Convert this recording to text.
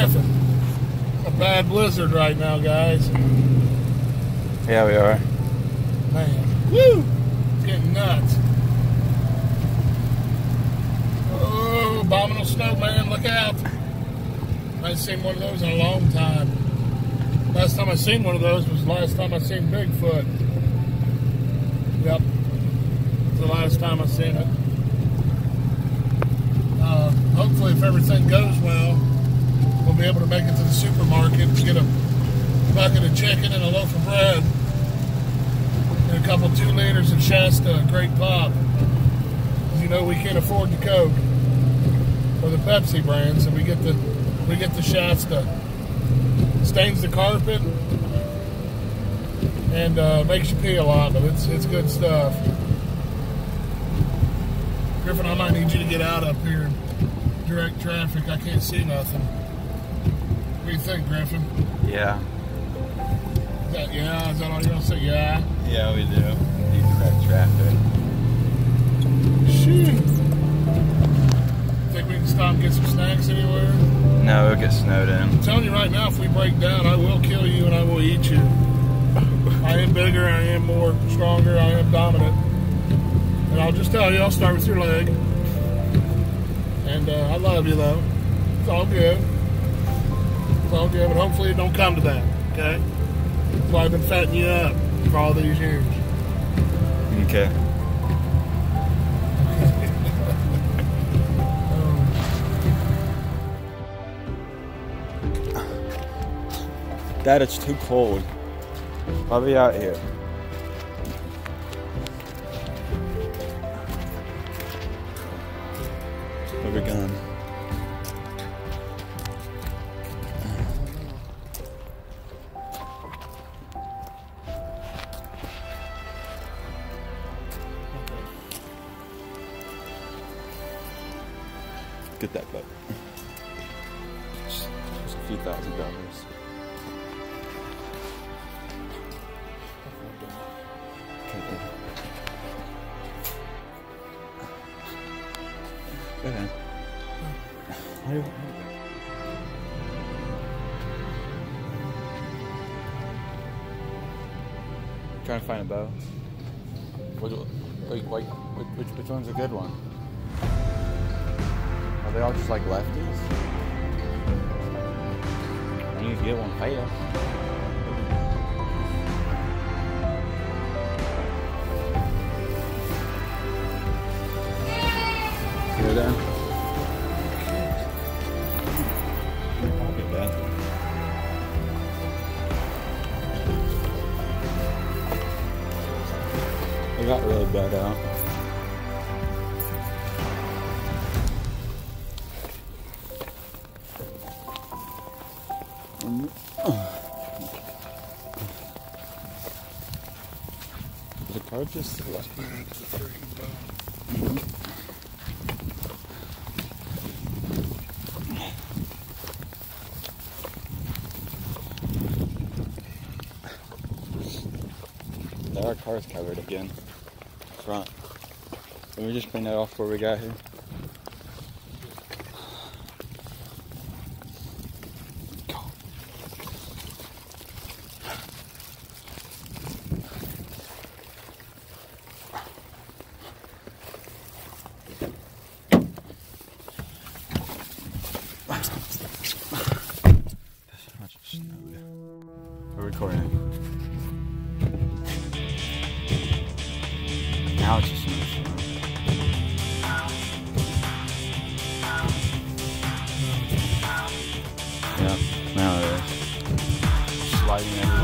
Griffin. It's a bad blizzard right now, guys. Yeah, we are. Man, woo! It's getting nuts. Oh, abominable snowman, look out. I haven't seen one of those in a long time. Last time I seen one of those was last time I seen Bigfoot. Yep. It's the last time I seen it. Hopefully, if everything goes well, we'll be able to make it to the supermarket and get a bucket of chicken and a loaf of bread and a couple 2 liters of Shasta Great Pop. You know, we can't afford the Coke or the Pepsi brand, so we get the Shasta. Stains the carpet and makes you pee a lot, but it's good stuff. Griffin, I might need you to get out up here in direct traffic. I can't see nothing. What do you think, Griffin? Yeah. Is that all you're gonna say? Yeah. Yeah, we do. Need direct traffic. Shoot. Think we can stop and get some snacks anywhere? No, we'll get snowed in. I'm telling you right now, if we break down, I will kill you and I will eat you. I am bigger, I am more stronger, I am dominant. And I'll just tell you, I'll start with your leg. And I love you though. It's all good. It's all good, but hopefully it don't come to that, okay? That's why I've been fattening you up for all these years. Okay. Dad, it's too cold. I'll be out here. Where we going? Get that boat. Just a few $1,000. Go ahead. Trying to find a bow. Which one's a good one? Are they all just like lefties? I need to get one fast. Hear that? I'll be back. I got really bad out. Is the car just left? It's a freaking boat. Our car's covered again. Front. Can we just clean that off before we got here? We're recording. Now it's just yeah, now it is. Sliding everywhere.